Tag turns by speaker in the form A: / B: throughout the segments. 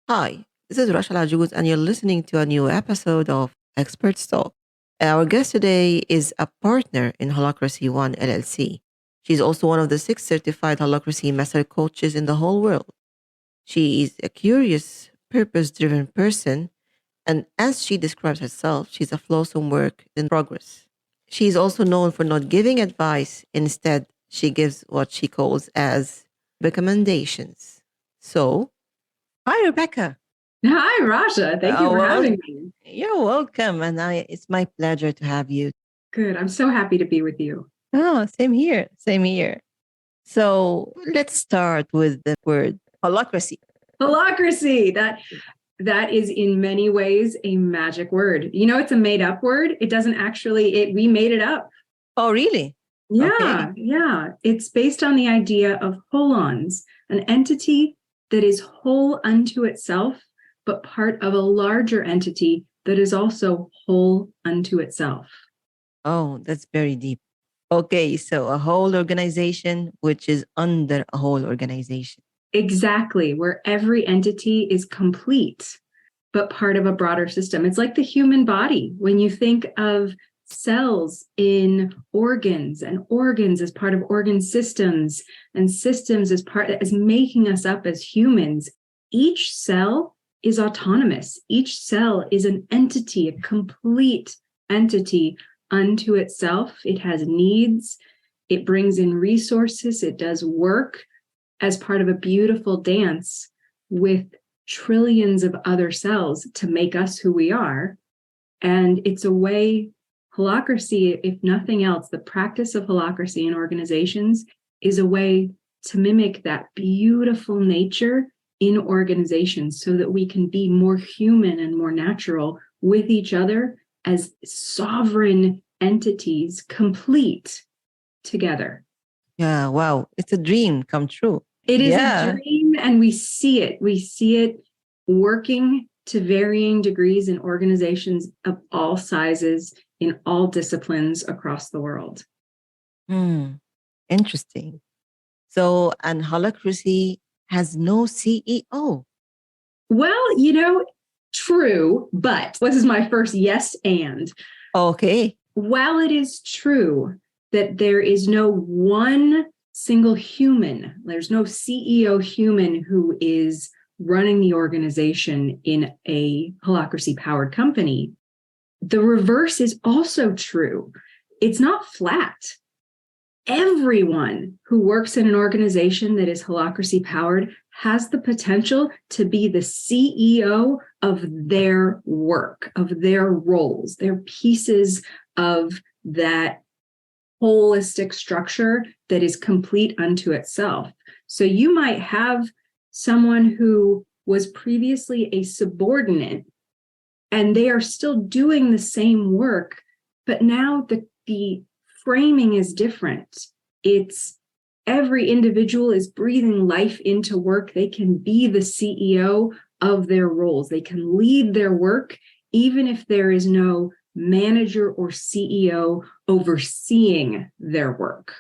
A: Hi, this is Rasha Lajuz, and you're listening to a new episode of Experts Talk. Our guest today is a partner in Holacracy One LLC. She's also one of the six certified Holacracy Master Coaches in the whole world. She is a curious, purpose driven person, and as she describes herself, she's a flawsome work in progress. She is also known for not giving advice, instead, she gives what she calls as recommendations. So, hi, Rebecca.
B: Hi, Rasha. Thank you for
A: Well,
B: having me.
A: you're welcome, and it's my pleasure to have you.
B: Good. I'm so happy to be with you.
A: Oh, same here, same here. So let's start with the word holacracy.
B: Holacracy. That is in many ways a magic word. You know, it's a made up word. It doesn't actually, we made it up.
A: Oh, really?
B: Yeah, yeah. It's based on the idea of holons, an entity that is whole unto itself, but part of a larger entity that is also whole unto itself.
A: Oh, that's very deep. Okay, so a whole organization which is under a whole organization.
B: Exactly, where every entity is complete, but part of a broader system. It's like the human body. When you think of cells in organs, and organs as part of organ systems, and systems as making us up as humans, each cell is autonomous. Each cell is an entity, a complete entity unto itself. It has needs. It brings in resources. It does work as part of a beautiful dance with trillions of other cells to make us who we are. And it's a way, holacracy, if nothing else, the practice of holacracy in organizations is a way to mimic that beautiful nature in organizations so that we can be more human and more natural with each other as sovereign entities, complete together.
A: Yeah, wow. It's a dream come true.
B: It is a dream, and we see it. We see it working to varying degrees in organizations of all sizes, in all disciplines across the world.
A: Interesting. So, and holacracy has no CEO.
B: Well, you know, true, but this is my first yes and.
A: Okay.
B: While it is true that there is no one single human, there's no CEO human who is running the organization in a holacracy powered company, the reverse is also true. It's not flat. Everyone who works in an organization that is holacracy powered has the potential to be the CEO of their work, of their roles, their pieces of that holistic structure that is complete unto itself. So you might have someone who was previously a subordinate and they are still doing the same work, but now the framing is different. It's every individual is breathing life into work. They can be the CEO of their roles. They can lead their work, even if there is no manager or CEO overseeing their work.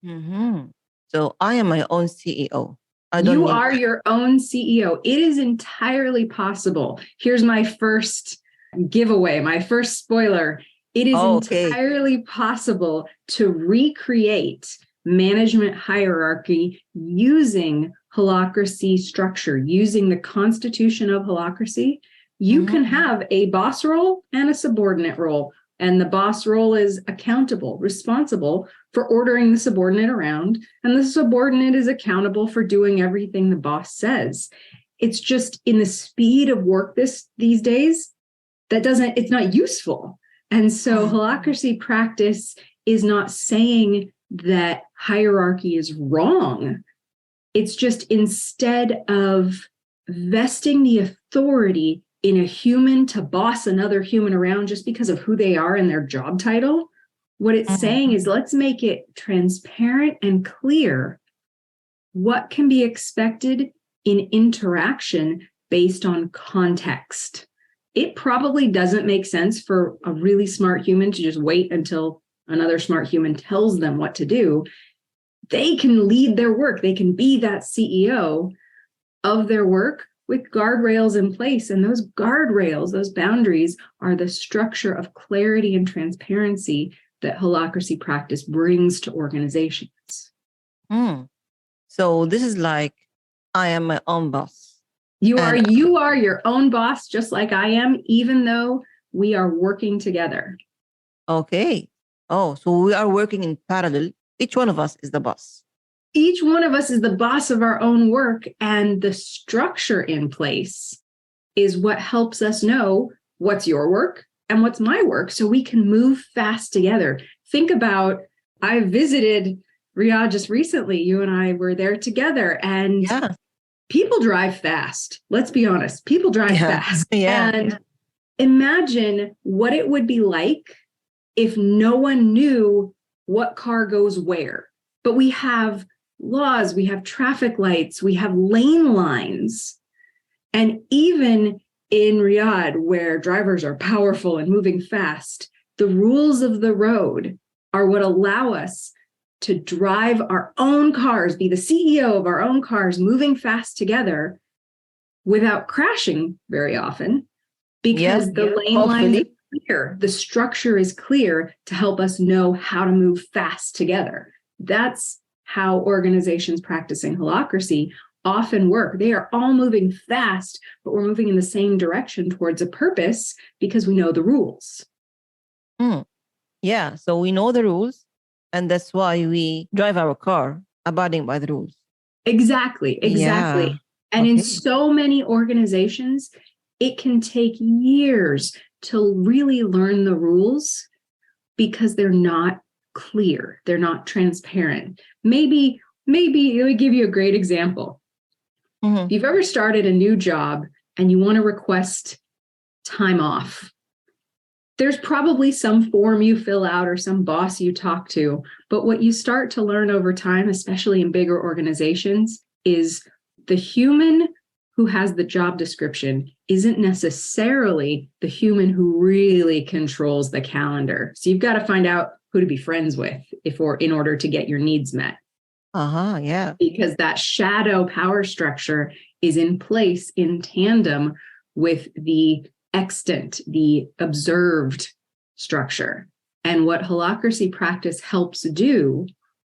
A: So I am my own CEO.
B: You are your own CEO. It is entirely possible. Here's my first giveaway, my first spoiler. It is entirely possible to recreate management hierarchy using holacracy structure, using the constitution of holacracy. You can have a boss role and a subordinate role. And the boss role is accountable, responsible for ordering the subordinate around. And the subordinate is accountable for doing everything the boss says. It's just in the speed of work these days, it's not useful. And so holacracy practice is not saying that hierarchy is wrong. It's just instead of vesting the authority in a human to boss another human around just because of who they are and their job title, what it's saying is let's make it transparent and clear what can be expected in interaction based on context. It probably doesn't make sense for a really smart human to just wait until another smart human tells them what to do. They can lead their work. They can be that CEO of their work with guardrails in place. And those guardrails, those boundaries, are the structure of clarity and transparency that holacracy practice brings to organizations.
A: So this is like, I am my own boss.
B: You are your own boss, just like I am, even though we are working together.
A: Okay. Oh, so we are working in parallel. Each one of us is the boss.
B: Each one of us is the boss of our own work, and the structure in place is what helps us know what's your work and what's my work, so we can move fast together. Think about, I visited Riyadh just recently. You and I were there together, and people drive fast. Let's be honest. People drive fast. And imagine what it would be like if no one knew what car goes where. But we have laws, we have traffic lights, we have lane lines. And even in Riyadh, where drivers are powerful and moving fast, the rules of the road are what allow us to drive our own cars, be the CEO of our own cars, moving fast together without crashing very often, because the lane lines are clear. The structure is clear to help us know how to move fast together. That's how organizations practicing holacracy often work. They are all moving fast, but we're moving in the same direction towards a purpose because we know the rules.
A: Yeah, so we know the rules, and that's why we drive our car abiding by the rules.
B: Exactly. Yeah. And in so many organizations, it can take years to really learn the rules because they're not clear. They're not transparent. Maybe it would give you a great example. If you've ever started a new job and you want to request time off, there's probably some form you fill out or some boss you talk to. But what you start to learn over time, especially in bigger organizations, is the human who has the job description isn't necessarily the human who really controls the calendar. So you've got to find out who to be friends with in order to get your needs met. Because that shadow power structure is in place in tandem with the extant, the observed structure. And what holacracy practice helps do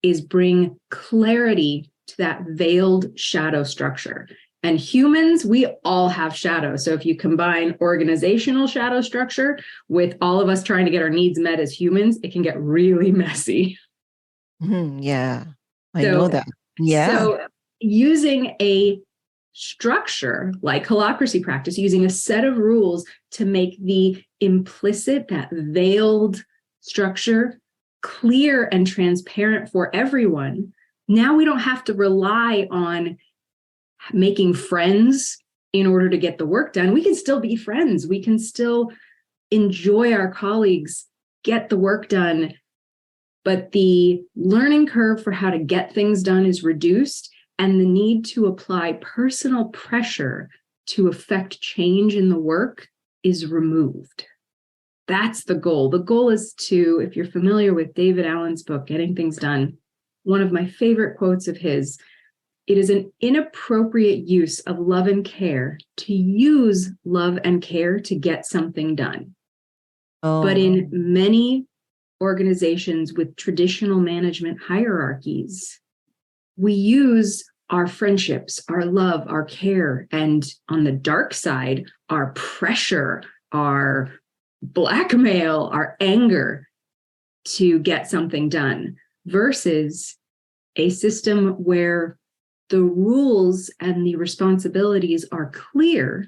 B: is bring clarity to that veiled shadow structure. And humans, we all have shadow. So if you combine organizational shadow structure with all of us trying to get our needs met as humans, it can get really messy.
A: I know that.
B: So using a structure like holacracy practice, using a set of rules to make the implicit, that veiled structure, clear and transparent for everyone. Now we don't have to rely on making friends in order to get the work done. We can still be friends. We can still enjoy our colleagues, get the work done. But the learning curve for how to get things done is reduced, and the need to apply personal pressure to affect change in the work is removed. That's the goal. The goal is to, if you're familiar with David Allen's book, Getting Things Done, one of my favorite quotes of his, it is an inappropriate use of love and care to use love and care to get something done. But in many organizations with traditional management hierarchies, we use our friendships, our love, our care, and on the dark side, our pressure, our blackmail, our anger to get something done, versus a system where the rules and the responsibilities are clear,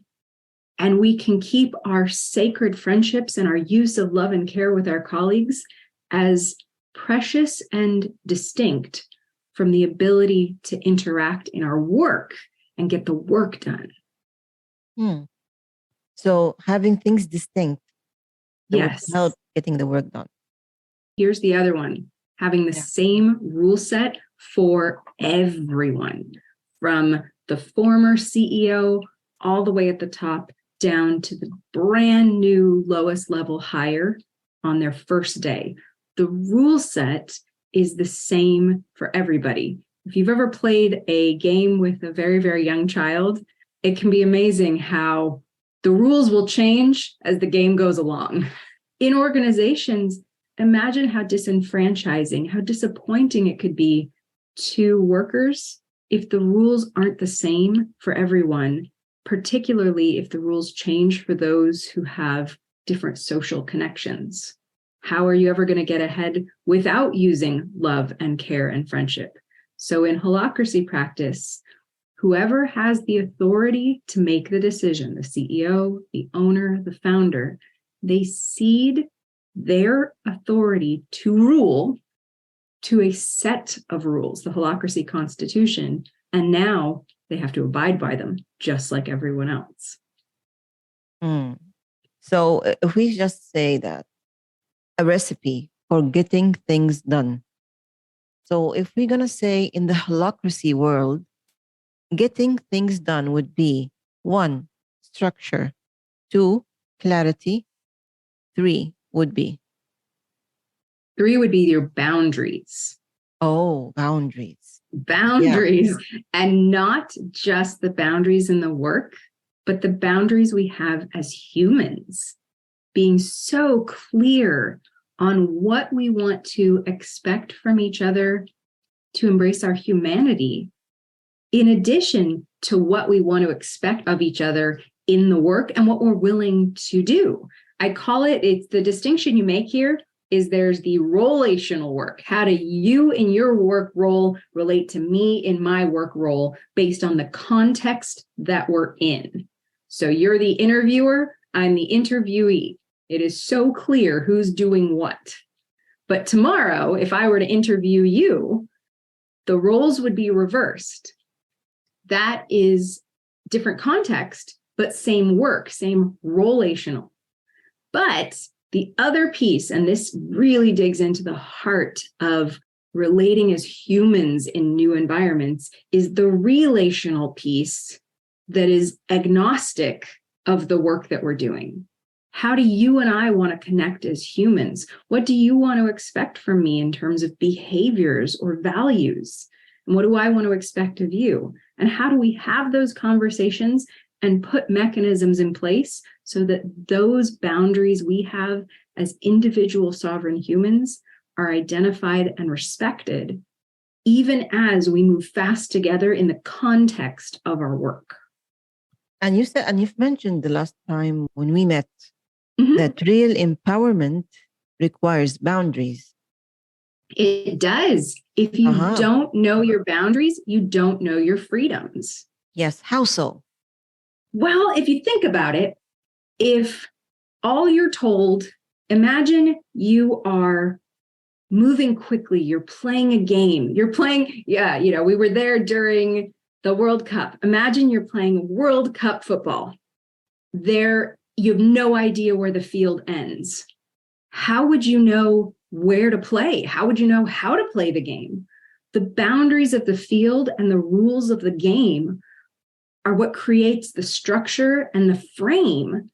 B: and we can keep our sacred friendships and our use of love and care with our colleagues as precious and distinct from the ability to interact in our work and get the work done.
A: So having things distinct would help getting the work done.
B: Here's the other one. Having the same rule set for everyone, from the former CEO all the way at the top down to the brand new lowest level hire on their first day. The rule set is the same for everybody. If you've ever played a game with a very, very young child, it can be amazing how the rules will change as the game goes along. In organizations, imagine how disenfranchising, how disappointing it could be to workers if the rules aren't the same for everyone, particularly if the rules change for those who have different social connections. How are you ever going to get ahead without using love and care and friendship? So in holacracy practice, whoever has the authority to make the decision, the CEO, the owner, the founder, they cede their authority to rule to a set of rules, the holacracy constitution, and now they have to abide by them, just like everyone else.
A: So if we just say that a recipe for getting things done. So if we're going to say in the holacracy world, getting things done would be 1, structure, 2, clarity, 3 would be?
B: 3 would be your boundaries.
A: Oh, boundaries.
B: Boundaries. Yeah. And not just the boundaries in the work, but the boundaries we have as humans. Being so clear on what we want to expect from each other to embrace our humanity, in addition to what we want to expect of each other in the work and what we're willing to do. I call it's the distinction you make here is there's the relational work. How do you in your work role relate to me in my work role based on the context that we're in? So you're the interviewer, I'm the interviewee. It is so clear who's doing what. But tomorrow, if I were to interview you, the roles would be reversed. That is different context, but same work, same relational. But the other piece, and this really digs into the heart of relating as humans in new environments, is the relational piece that is agnostic of the work that we're doing. How do you and I want to connect as humans? What do you want to expect from me in terms of behaviors or values? And what do I want to expect of you? And how do we have those conversations and put mechanisms in place so that those boundaries we have as individual sovereign humans are identified and respected, even as we move fast together in the context of our work?
A: And you said, and you've mentioned the last time when we met, that real empowerment requires boundaries.
B: It does. If you don't know your boundaries, you don't know your freedoms.
A: Yes. How so?
B: Well, if you think about it, if all you're told, imagine you are moving quickly, you're playing a game, we were there during the World Cup. Imagine you're playing World Cup football. There, you have no idea where the field ends. How would you know where to play? How would you know how to play the game? The boundaries of the field and the rules of the game are what creates the structure and the frame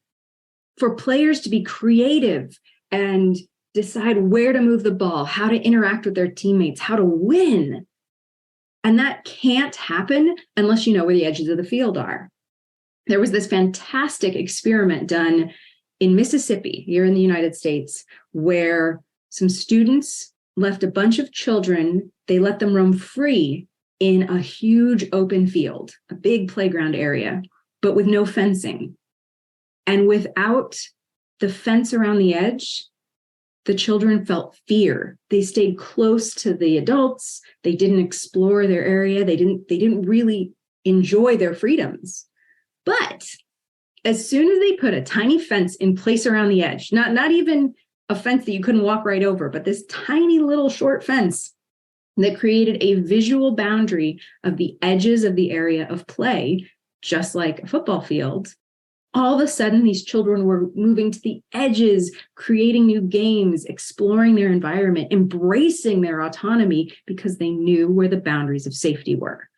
B: for players to be creative and decide where to move the ball, how to interact with their teammates, how to win. And that can't happen unless you know where the edges of the field are. There was this fantastic experiment done in Mississippi, here in the United States, where some students left a bunch of children, they let them roam free in a huge open field, a big playground area, but with no fencing. And without the fence around the edge, the children felt fear. They stayed close to the adults. They didn't explore their area. They didn't really enjoy their freedoms. But as soon as they put a tiny fence in place around the edge, not even a fence that you couldn't walk right over, but this tiny little short fence that created a visual boundary of the edges of the area of play, just like a football field, all of a sudden these children were moving to the edges, creating new games, exploring their environment, embracing their autonomy because they knew where the boundaries of safety were.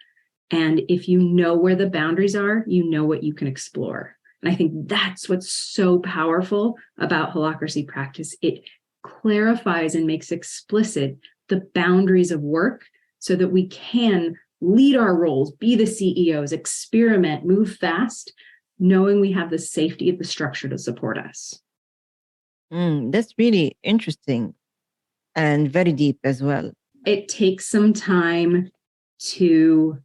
B: And if you know where the boundaries are, you know what you can explore. And I think that's what's so powerful about holacracy practice. It clarifies and makes explicit the boundaries of work so that we can lead our roles, be the CEOs, experiment, move fast, knowing we have the safety of the structure to support us.
A: That's really interesting and very deep as well.
B: It takes some time to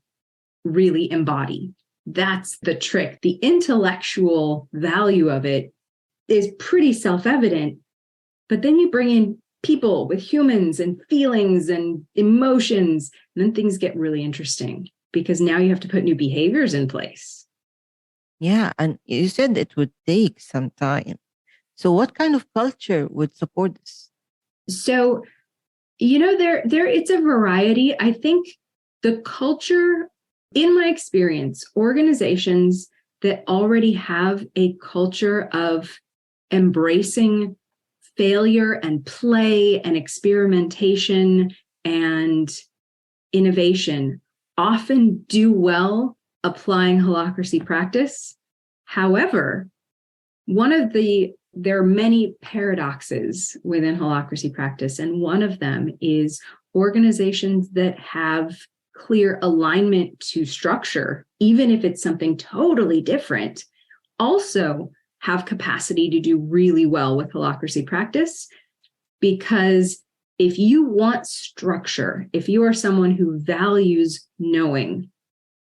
B: really embody. That's the trick. The intellectual value of it is pretty self-evident, but then you bring in people with humans and feelings and emotions, and then things get really interesting because now you have to put new behaviors in place.
A: Yeah, and you said it would take some time. So what kind of culture would support this?
B: So, there it's a variety. I think the culture, in my experience, organizations that already have a culture of embracing failure and play and experimentation and innovation often do well applying holacracy practice. However, there are many paradoxes within holacracy practice, and one of them is organizations that have clear alignment to structure, even if it's something totally different, also have capacity to do really well with holacracy practice. Because if you want structure, if you are someone who values knowing,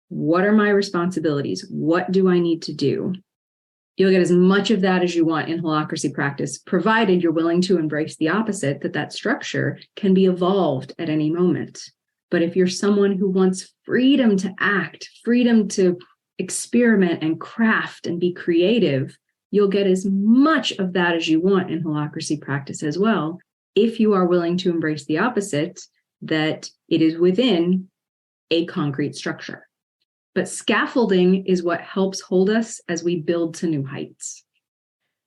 B: what are my responsibilities? What do I need to do? You'll get as much of that as you want in holacracy practice, provided you're willing to embrace the opposite, that structure can be evolved at any moment. But if you're someone who wants freedom to act, freedom to experiment and craft and be creative, you'll get as much of that as you want in holacracy practice as well, if you are willing to embrace the opposite, that it is within a concrete structure. But scaffolding is what helps hold us as we build to new heights.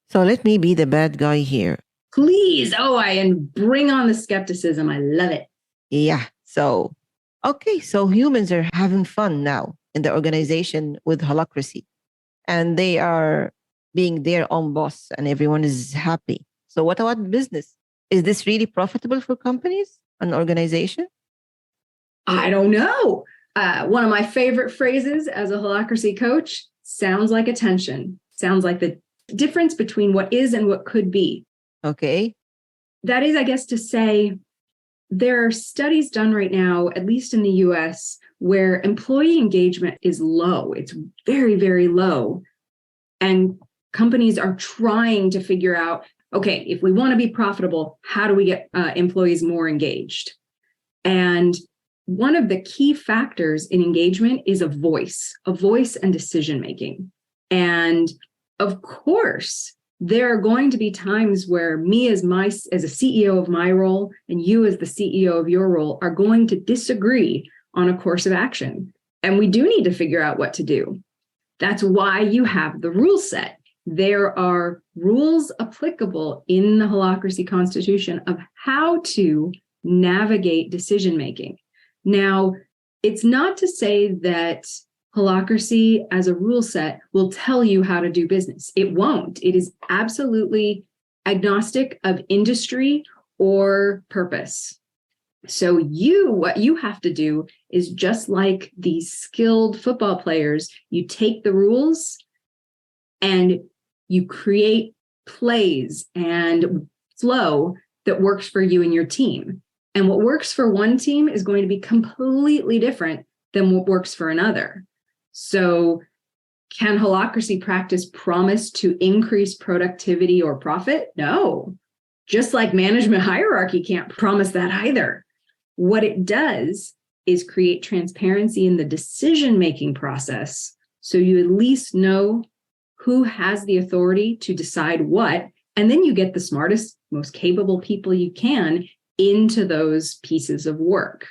A: So let me be the bad guy here.
B: Please. And bring on the skepticism. I love it.
A: Yeah. So humans are having fun now in the organization with holacracy, and they are being their own boss and everyone is happy. So what about business? Is this really profitable for companies and organizations?
B: I don't know. One of my favorite phrases as a holacracy coach, sounds like attention. Sounds like the difference between what is and what could be.
A: Okay.
B: That is, I guess, to say, there are studies done right now, at least in the US, where employee engagement is low. It's very, very low. And companies are trying to figure out, okay, if we want to be profitable, how do we get employees more engaged? And one of the key factors in engagement is a voice and decision-making. And of course, there are going to be times where me as a CEO of my role and you as the CEO of your role are going to disagree on a course of action. And we do need to figure out what to do. That's why you have the rule set. There are rules applicable in the Holacracy Constitution of how to navigate decision-making. Now, it's not to say that Holacracy as a rule set will tell you how to do business. It won't. It is absolutely agnostic of industry or purpose. So what you have to do is, just like these skilled football players, you take the rules and you create plays and flow that works for you and your team. And what works for one team is going to be completely different than what works for another. So can holacracy practice promise to increase productivity or profit? No. Just like management hierarchy can't promise that either. What it does is create transparency in the decision-making process, so you at least know who has the authority to decide what, and then you get the smartest, most capable people you can into those pieces of work.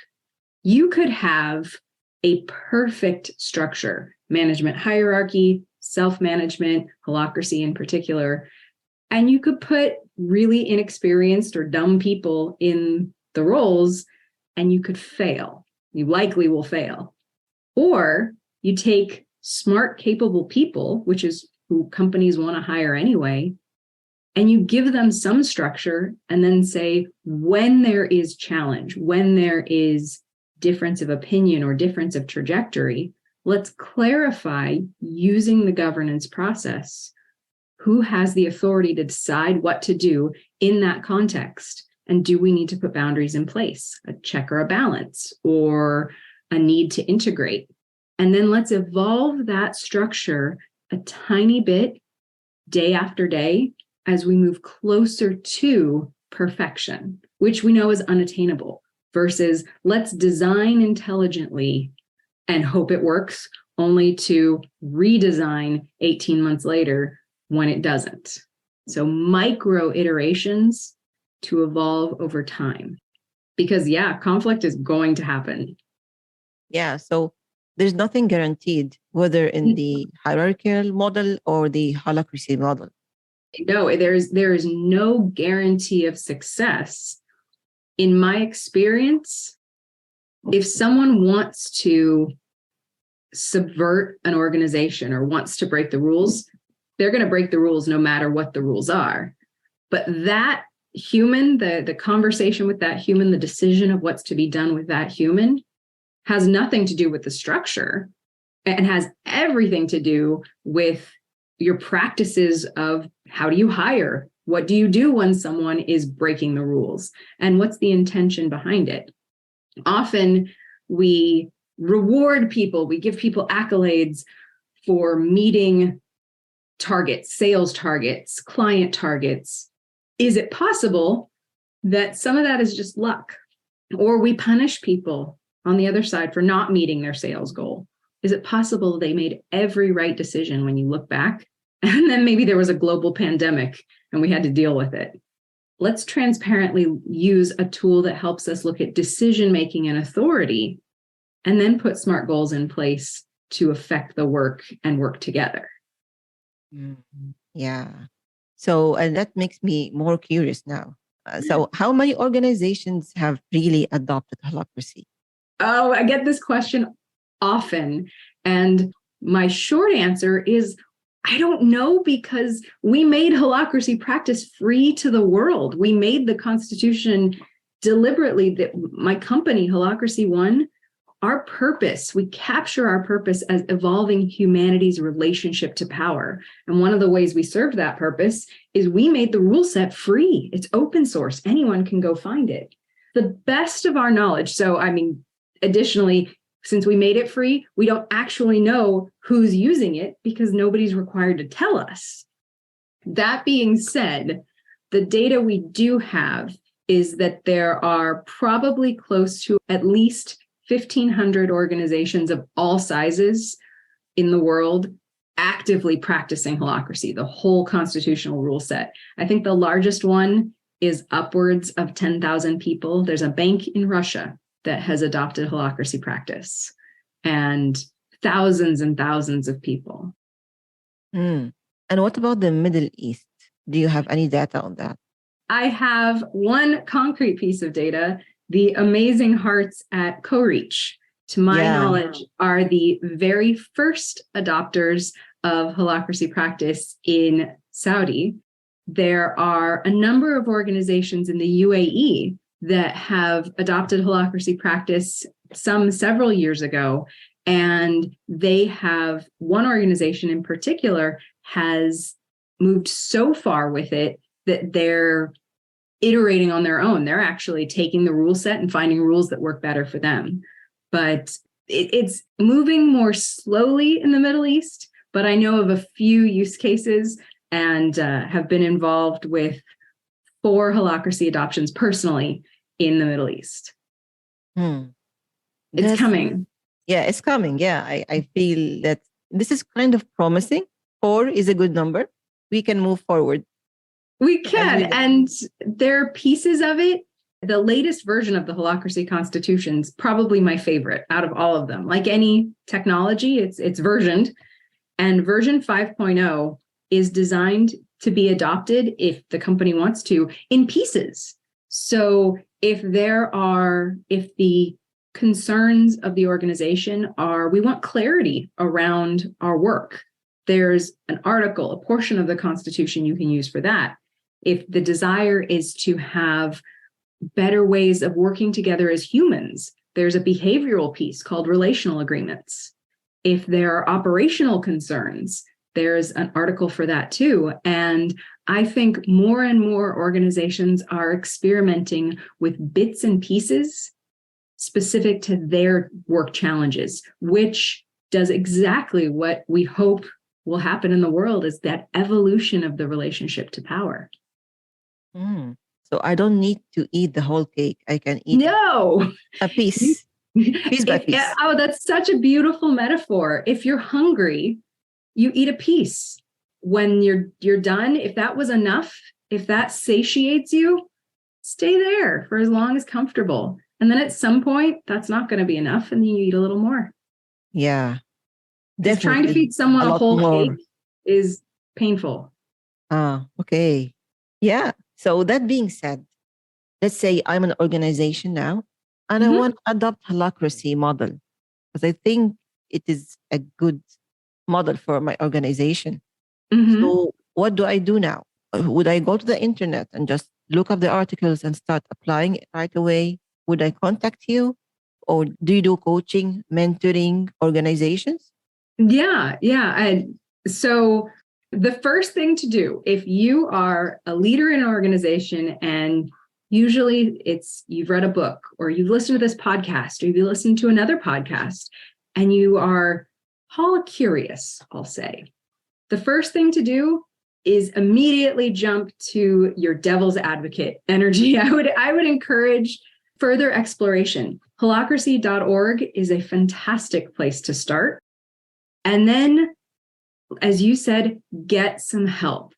B: You could have a perfect structure, management hierarchy, self-management, holacracy in particular, and you could put really inexperienced or dumb people in the roles and you could fail. You likely will fail. Or you take smart, capable people, which is who companies want to hire anyway, and you give them some structure and then say, when there is challenge, when there is difference of opinion or difference of trajectory, let's clarify using the governance process who has the authority to decide what to do in that context. And do we need to put boundaries in place, a check or a balance, or a need to integrate? And then let's evolve that structure a tiny bit day after day as we move closer to perfection, which we know is unattainable, versus let's design intelligently and hope it works, only to redesign 18 months later when it doesn't. So micro iterations to evolve over time. Because conflict is going to happen.
A: Yeah, so there's nothing guaranteed, whether in the hierarchical model or the holacracy model.
B: No, there is no guarantee of success. In my experience, if someone wants to subvert an organization or wants to break the rules, they're going to break the rules no matter what the rules are. But that human, the conversation with that human, the decision of what's to be done with that human has nothing to do with the structure and has everything to do with your practices of how do you hire? What do you do when someone is breaking the rules? And what's the intention behind it? Often we reward people, we give people accolades for meeting targets, sales targets, client targets. Is it possible that some of that is just luck? Or we punish people on the other side for not meeting their sales goal? Is it possible they made every right decision when you look back? And then maybe there was a global pandemic and we had to deal with it. Let's transparently use a tool that helps us look at decision-making and authority, and then put SMART goals in place to affect the work and work together.
A: Yeah. So, and that makes me more curious now. So how many organizations have really adopted holacracy?
B: Oh, I get this question often. And my short answer is, I don't know, because we made holacracy practice free to the world. We made the Constitution deliberately. That my company, Holacracy One, our purpose, we capture our purpose as evolving humanity's relationship to power. And one of the ways we serve that purpose is we made the rule set free. It's open source. Anyone can go find it. The best of our knowledge. So, additionally, since we made it free, we don't actually know who's using it because nobody's required to tell us. That being said, the data we do have is that there are probably close to at least 1,500 organizations of all sizes in the world actively practicing holacracy, the whole constitutional rule set. I think the largest one is upwards of 10,000 people. There's a bank in Russia that has adopted holacracy practice, and thousands of people.
A: And what about the Middle East? Do you have any data on that?
B: I have one concrete piece of data. The Amazing Hearts at CoReach, to my knowledge, are the very first adopters of holacracy practice in Saudi. There are a number of organizations in the UAE that have adopted holacracy practice several years ago. And they have, one organization in particular has moved so far with it that they're iterating on their own. They're actually taking the rule set and finding rules that work better for them. But it's moving more slowly in the Middle East. But I know of a few use cases and have been involved with 4 holacracy adoptions personally in the Middle East. It's coming.
A: Yeah, it's coming. Yeah, I feel that this is kind of promising. 4 is a good number. We can move forward.
B: We can. And there are pieces of it. The latest version of the Holacracy Constitution is probably my favorite out of all of them. Like any technology, it's versioned. And version 5.0 is designed to be adopted, if the company wants to, in pieces. So if the concerns of the organization are, we want clarity around our work, there's an article, a portion of the Constitution you can use for that. If the desire is to have better ways of working together as humans, there's a behavioral piece called relational agreements. If there are operational concerns, there's an article for that too. And I think more and more organizations are experimenting with bits and pieces specific to their work challenges, which does exactly what we hope will happen in the world, is that evolution of the relationship to power.
A: So I don't need to eat the whole cake. I can eat a piece, piece by piece.
B: Oh, that's such a beautiful metaphor. If you're hungry, you eat a piece. When you're done, if that was enough, if that satiates you, stay there for as long as comfortable. And then at some point, that's not going to be enough, and then you eat a little more.
A: Yeah.
B: Just trying to feed someone a whole cake is painful.
A: Okay. Yeah. So that being said, let's say I'm an organization now, and I want to adopt Holacracy model, because I think it is a good model for my organization. So what do I do now? Would I go to the internet and just look up the articles and start applying it right away? Would I contact you? Or do you do coaching, mentoring organizations?
B: Yeah. So the first thing to do, if you are a leader in an organization, and usually it's you've read a book, or you've listened to this podcast, or you've listened to another podcast, and you are curious, I'll say, the first thing to do is immediately jump to your devil's advocate energy. I would encourage further exploration. Holacracy.org is a fantastic place to start. And then, as you said, get some help.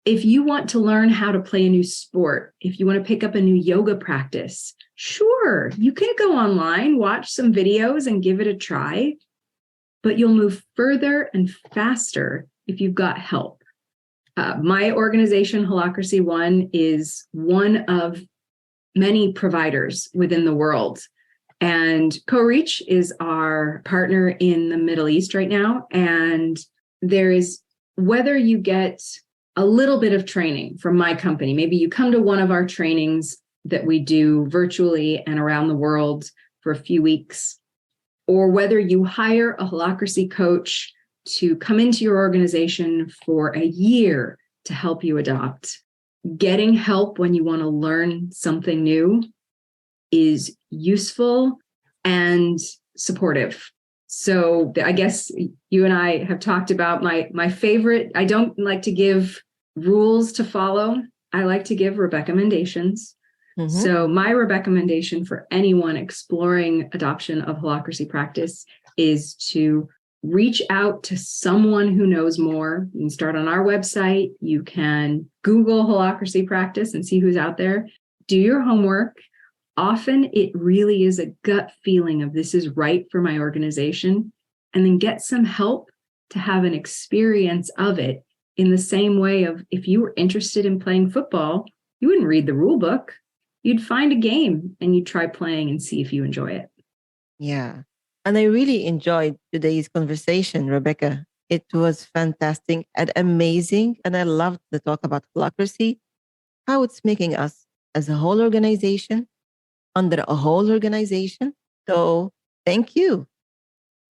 B: If you want to learn how to play a new sport, if you want to pick up a new yoga practice, sure, you can go online, watch some videos and give it a try, but you'll move further and faster if you've got help. My organization, Holacracy One, is one of many providers within the world. And CoReach is our partner in the Middle East right now. And there is, whether you get a little bit of training from my company, maybe you come to one of our trainings that we do virtually and around the world for a few weeks, or whether you hire a Holacracy coach to come into your organization for a year to help you adopt. Getting help when you want to learn something new is useful and supportive. So I guess you and I have talked about my favorite. I don't like to give rules to follow. I like to give recommendations. So my recommendation for anyone exploring adoption of Holacracy practice is to reach out to someone who knows more. You can start on our website. You can Google Holacracy practice and see who's out there. Do your homework. Often it really is a gut feeling of this is right for my organization, and then get some help to have an experience of it in the same way of if you were interested in playing football, you wouldn't read the rule book. You'd find a game and you'd try playing and see if you enjoy it.
A: Yeah. And I really enjoyed today's conversation, Rebecca. It was fantastic and amazing. And I loved the talk about Holacracy, how it's making us as a whole organization, under a whole organization. So thank you.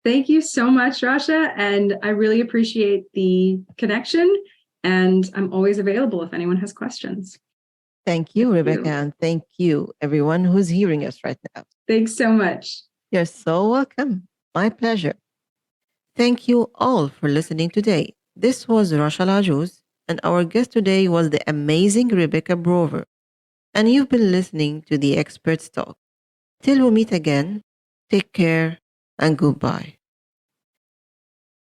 B: Thank you so much, Rasha. And I really appreciate the connection. And I'm always available if anyone has questions.
A: Thank you, Rebecca. And thank you, everyone who's hearing us right now.
B: Thanks so much.
A: You're so welcome. My pleasure. Thank you all for listening today. This was Rasha Al-Ajouz, and our guest today was the amazing Rebecca Brover. And you've been listening to the Experts Talk. Till we meet again, take care and goodbye.